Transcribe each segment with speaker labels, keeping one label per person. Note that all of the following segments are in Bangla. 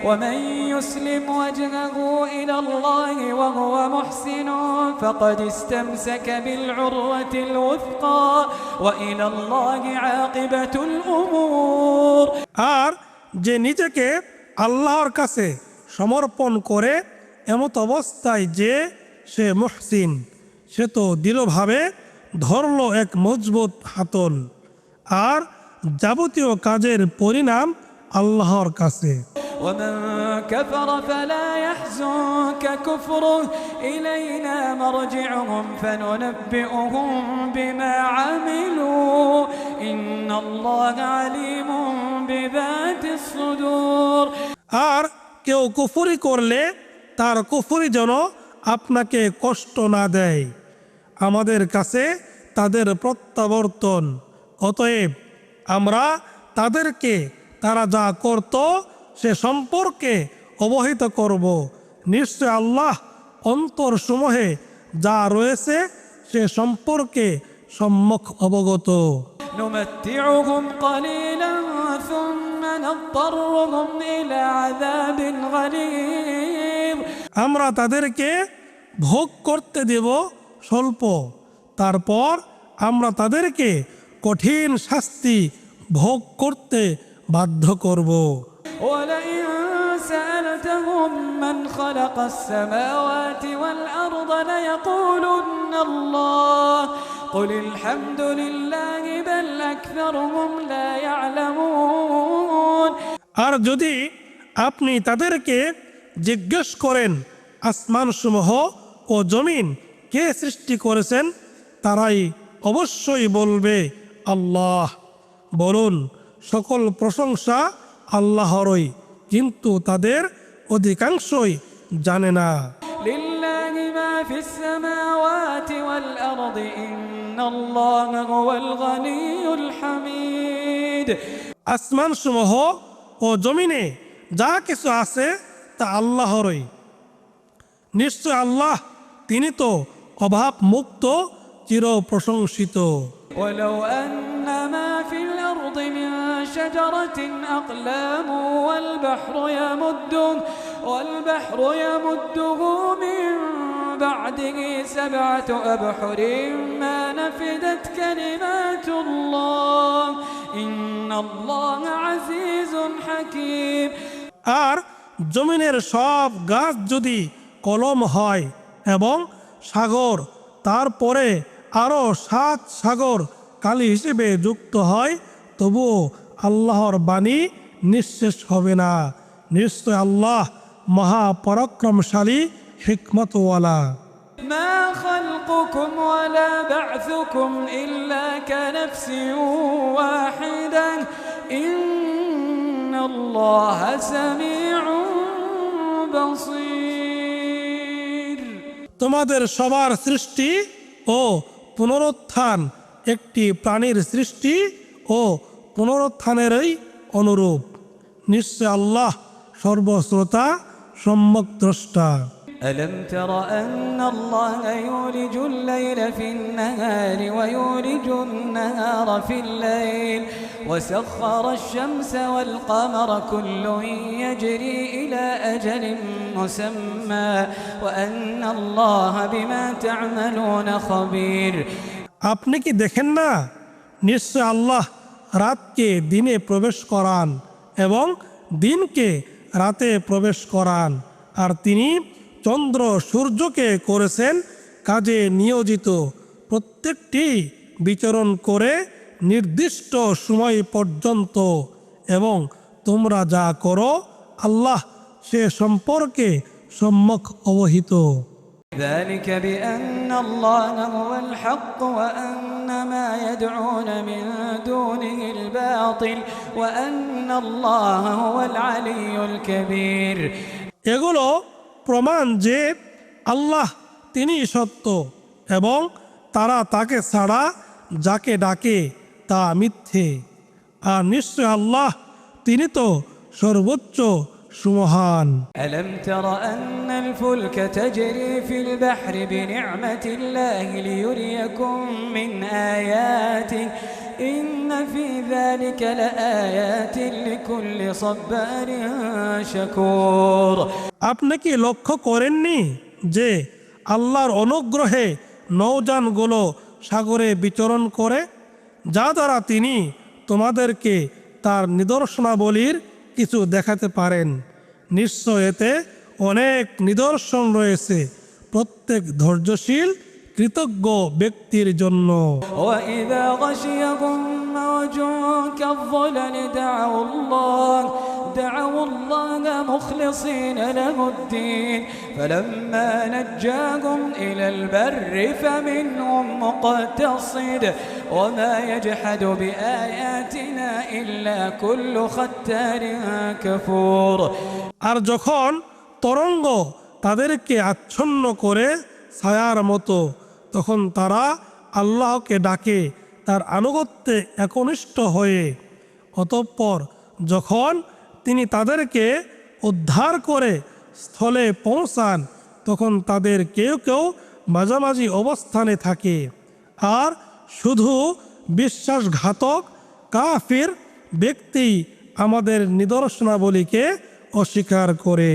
Speaker 1: ومن يسلم وجهه إلى الله وهو محسن فقد استمسك بالعروة الوثقى وإلى الله عاقبة الأمور
Speaker 2: আর যে নিজেকে আল্লাহর কাছে সমর্পণ করে এমত অবস্থায় যে সে মুহসিন, সে তো দৃঢ়ভাবে ধরল এক মজবুত হাতল, আর যাবতীয় কাজের পরিণাম আল্লাহর কাছে।
Speaker 1: ومن كفر فلا يحزنك كفره إلينا مرجعهم فننبئهم بما عملوا إن الله عليم بذات الصدور
Speaker 2: আর কেউ কুফরি করলে তার কুফরি যেন আপনাকে কষ্ট না দেয়, আমাদের কাছে তাদের প্রত্যাবর্তন, অতএব আমরা তাদেরকে তারা যা করত সে সম্পর্কে অবহিত করব। নিশ্চয় আল্লাহ অন্তরসমূহে যা রয়েছে সে সম্পর্কে সম্যক অবগত।
Speaker 1: نمتعهم قليلا ثم نضطرهم إلى عذاب غليظ
Speaker 2: আমরা তাদেরকে ভোগ করতে দেব স্বল্প, তারপর আমরা তাদেরকে কঠিন শাস্তি ভোগ করতে বাধ্য করব।
Speaker 1: ولئن سألتهم من خلق السماوات والأرض ليقولن الله قل الحمد لله بل أكثرهم لا يعلمون
Speaker 2: আর যদি আপনি তাদেরকে জিজ্ঞেস করেন আসমানসমূহ ও জমিন কে সৃষ্টি করেছেন, তারাই অবশ্যই বলবে আল্লাহ। বলুন, সকল প্রশংসা আল্লাহরই, কিন্তু তাদের অধিকাংশই জানে না।
Speaker 1: لله ما في السماوات والأرض إن الله هو الغني الحميد
Speaker 2: আসমানসমূহ ও জমিনে যা কিছু আছে তা আল্লাহরই, নিশ্চয় আল্লাহ তিনি তো অভাব মুক্ত চির প্রশংসিত।
Speaker 1: ولو أن ما في الأرض من شجرة أقلام والبحر يمده من بعده 7 أبحر ما نفدت كلمات الله إن الله عزيز حكيم
Speaker 2: আর জমিনের সব গাছ যদি কলম হয় এবং সাগর তারপরে আরো 7 সাগর কালি হিসেবে যুক্ত হয়, তবুও আল্লাহর বাণী নিঃশেষ হবে না। নিশ্চয় আল্লাহ মহাপরাক্রমশালী, হিকমতওয়ালা।
Speaker 1: ما خلقكم ولا بعثكم إلا كنفس واحدة إن الله سميع بصير
Speaker 2: তোমাদের সবার সৃষ্টি ও পুনরুত্থান একটি প্রাণীর সৃষ্টি ও পুনরুত্থানেরই অনুরূপ। নিশ্চয় আল্লাহ সর্বশ্রোতা, সম্যক দ্রষ্টা।
Speaker 1: ألم تر أن الله يولج الليل في النهار ويولج النهار في الليل وسخر الشمس والقمر كل يجري إلى أجل مسمى وأن الله بما تعملون خبير
Speaker 2: আপনি কি দেখেন না, নিশ্চয় আল্লাহ রাতকে দিনে প্রবেশ করান এবং দিনকে রাতে প্রবেশ করান, আর তিনি চন্দ্র সূর্যকে করেছেন কাজে নিয়োজিত, প্রত্যেকটি বিচরণ করে নির্দিষ্ট সময় পর্যন্ত, এবং তোমরা যা করো আল্লাহ সে সম্পর্কে সম্যক অবহিত।
Speaker 1: ذلك بأن الله هو الحق وأن ما يدعون من دونه الباطل وأن الله هو العلي الكبير
Speaker 2: এগুলো প্রমাণ যে আল্লাহ তিনি সত্য এবং তারা তাকে ছাড়া যাকে ডাকে তা মিথ্যে, আর নিশ্চয় আল্লাহ তিনি তো সর্বোচ্চ সুমহান।
Speaker 1: ألم تر أن الفلك تجري في البحر بنعمة الله ليريكم من آياته إن في ذلك لآيات لكل صبار شكور
Speaker 2: আপনি কি লক্ষ্য করেননি যে আল্লাহর অনুগ্রহে নৌযানগুলো সাগরে বিচরণ করে, যা দ্বারা তিনি তোমাদেরকে তার নিদর্শনাবলীর কিছু দেখাতে পারেন? নিশ্চয় এতে অনেক নিদর্শন রয়েছে প্রত্যেক ধৈর্যশীল কৃতজ্ঞ ব্যক্তির জন্য।
Speaker 1: وإذا غشيهم موج كالظلل دعوا الله مخلصين له الدين فلما نجاهم إلى البر فمنهم مقتصد وما يجحد بآياتنا إلا كل ختار كفور
Speaker 2: আর যখন তরঙ্গ তাদেরকে আচ্ছন্ন করে ছায়ার মতো, তখন তারা আল্লাহকে ডাকে তার আনুগত্যে একনিষ্ঠ হয়ে। অতঃপর যখন তিনি তাদেরকে উদ্ধার করে স্থলে পৌঁছান, তখন তাদের কেউ কেউ মাঝামাঝি অবস্থানে থাকে, আর শুধু বিশ্বাসঘাতক কাফির ব্যক্তি আমাদের নিদর্শনাবলীকে অস্বীকার করে।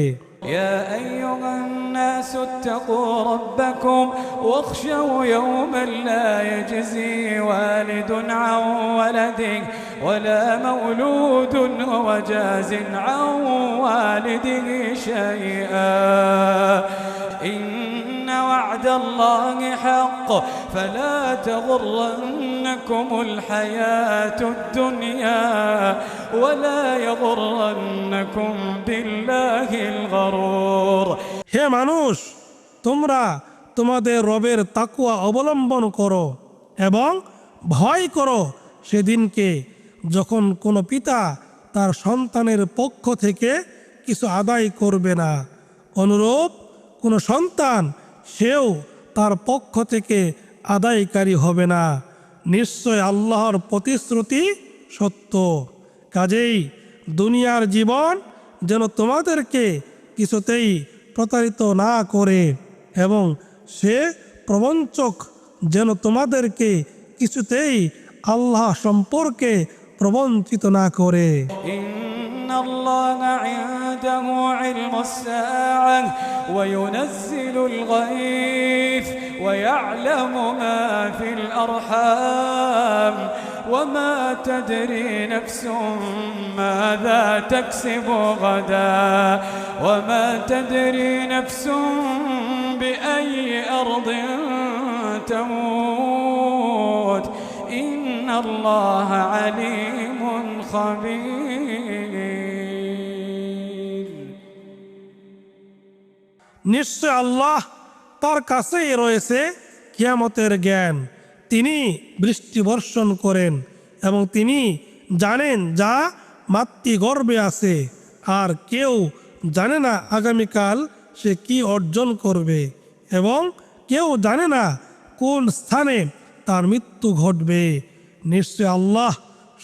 Speaker 1: يا أيها الناس اتقوا ربكم واخشوا يوما لا يجزي والد عن ولده ولا مولود هو جاز عن والده شيئا إن وعد الله حق فلا تغرنكم الحياة الدنيا ولا يغرنكم بالله الغرور
Speaker 2: হে মানুষ, তোমরা তোমাদের রবের তাকওয়া অবলম্বন করো এবং ভয় করো সেদিনকে যখন কোনো পিতা তার সন্তানের পক্ষ থেকে কিছু আদায় করবে না, অনুরূপ কোনো সন্তান সেও তার পক্ষ থেকে আদায়কারী হবে না। নিশ্চয় আল্লাহর প্রতিশ্রুতি সত্য। কাজেই দুনিয়ার জীবন যেন তোমাদেরকে কিছুতেই প্রতারিত না করে, এবং সে প্রবঞ্চক যেন তোমাদেরকে কিছুতেই আল্লাহ সম্পর্কে প্রবঞ্চিত না করে।
Speaker 1: إن الله عنده علم الساعة وينزل الغيث ويعلم ما في الأرحام وما تدري نفس ماذا تكسب غدا وما تدري نفس بأي أرض تموت إن الله عليم خبير
Speaker 2: নিশ্চয় আল্লাহ তার কাছেই রয়েছে কিয়ামতের জ্ঞান। তিনি বৃষ্টি বর্ষণ করেন এবং তিনি জানেন যা মাতৃগর্ভে আছে, আর কেউ জানে না আগামীকাল সে কি অর্জন করবে, এবং কেউ জানে না কোন স্থানে তার মৃত্যু ঘটবে। নিশ্চয় আল্লাহ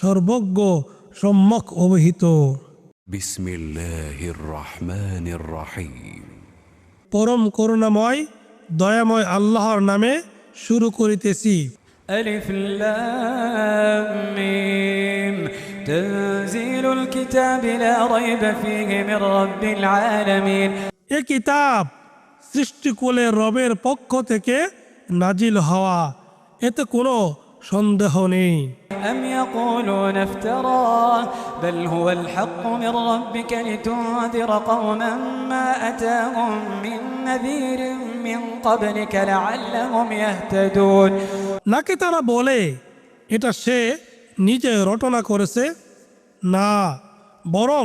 Speaker 2: সর্বজ্ঞ সম্যক অবহিত।
Speaker 3: বিসমিল্লাহির রহমানির রহিম।
Speaker 2: পরম করুণাময় দয়াময় আল্লাহর নামে শুরু করিতেছি।
Speaker 1: ألف لام ميم تنزيل الكتاب لا ريب فيه من رب العالمين
Speaker 2: এ কিতাব সৃষ্টিকুলের রবের পক্ষ থেকে নাজিল হওয়া, এতে কোনো সন্দেহ নেই।
Speaker 1: أم يقولون افتراه بل هو الحق من ربك لتنذر قوما ما أتاهم من نذير من قبلك لعلهم يهتدون
Speaker 2: নাকি তারা বলে এটা সে নিজে রটনা করেছে? না, বরং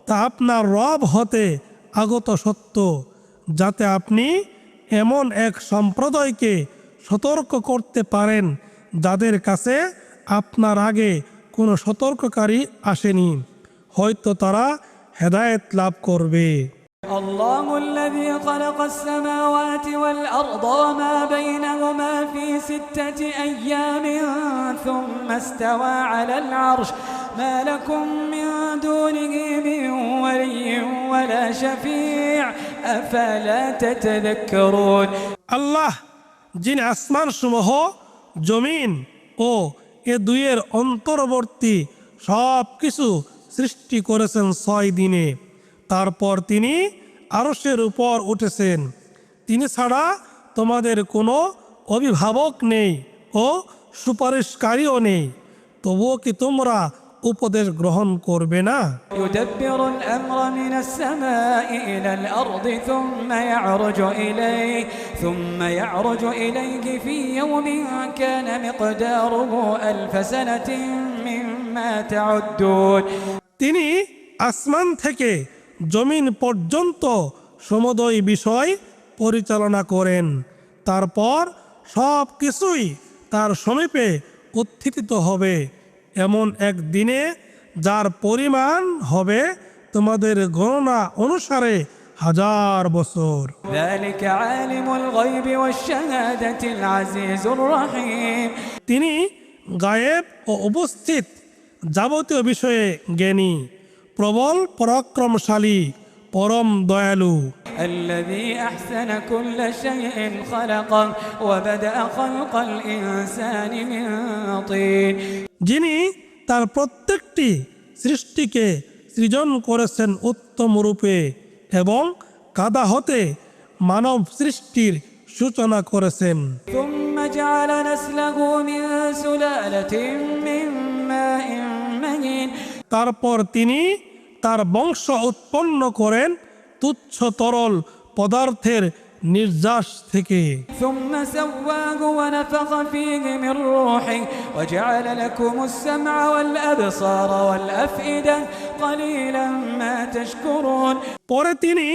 Speaker 2: তা আপনার রব হতে আগত সত্য, যাতে আপনি এমন এক সম্প্রদায়কে সতর্ক করতে পারেন যাদের কাছে আপনার আগে কোনো সতর্ককারী আসেনি, হয়তো তারা হেদায়েত লাভ করবে।
Speaker 1: الله الذي خلق السماوات والأرض وما بينهما في 6 أيام ثم استوى على العرش ما لكم من دونه من ولي ولا شفيع أفلا تتذكرون
Speaker 2: আল্লাহ যিনি আসমান সমূহ, জমিন ও এ দুইয়ের অন্তর্বর্তী সব কিছু সৃষ্টি করেছেন 6 দিনে। তারপর তিনি আরশের উপর উঠেছেন। তিনি ছাড়া তোমাদের কোনো অভিভাবক নেই ও সুপারিশকারীও নেই। তবুও কি তোমরা উপদেশ গ্রহণ করবে না?
Speaker 1: يدبر الأمر من السماء إلى الأرض ثم يعرج إليه في يوم كان مقداره 1000 سنة مما تعدون।
Speaker 2: তিনি আসমান থেকে জমিন পর্যন্ত সমুদয় বিষয় পরিচালনা করেন। তারপর সব কিছুই তার সমীপে উত্থিত হবে এমন এক দিনে যার পরিমাণ হবে তোমাদের গণনা অনুসারে 1000 বছর।
Speaker 1: ذلك عالم الغيب والشهادة العزيز الرحيم।
Speaker 2: তিনি গায়েব ও উপস্থিত যাবতীয় বিষয়ে জ্ঞানী, প্রবল পরাক্রমশালী, পরম দয়ালু।
Speaker 1: الذي أحسن كل شيء خلقه وبدأ خلق الإنسان من طين।
Speaker 2: যিনি তার প্রত্যেকটি সৃষ্টিকে সৃজন করেছেন উত্তম রূপে এবং কাদা হতে মানব সৃষ্টির সূচনা করেছেন।
Speaker 1: ثم جعل نسله من سلالة من ماء مهين।
Speaker 2: তারপর তিনি তার বংশ উৎপন্ন করেন তুচ্ছ তরল পদার্থের নির্যাস থেকে।
Speaker 1: ثم سواه ونفخ فيه من روحه وجعل لكم السمع والأبصار والأفئدة قليلا ما تشكرون।
Speaker 2: পরে তিনি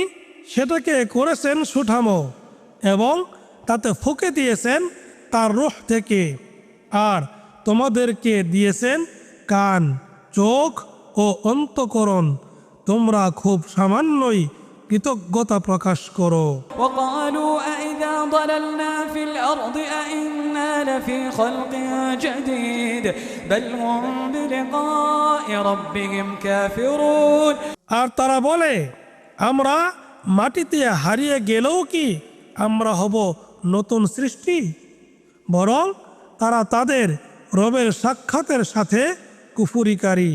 Speaker 2: সেটাকে করেছেন সুঠামো এবং তাতে ফুঁকে দিয়েছেন তার রূহ থেকে, আর তোমাদেরকে দিয়েছেন কান, চোখ ও অন্তঃকরণ। তোমরা খুব সামান্যই কৃতজ্ঞতা প্রকাশ করো।
Speaker 1: وقالوا أإذا ضللنا في الأرض أإنا لفي خلق جديد بل هم بلقاء ربهم كافرون।
Speaker 2: আর তারা বলে, আমরা মাটিতে হারিয়ে গেলেও কি আমরা হব নতুন সৃষ্টি? বরং তারা তাদের রবের সাক্ষাতের সাথে কুফুরিকারী।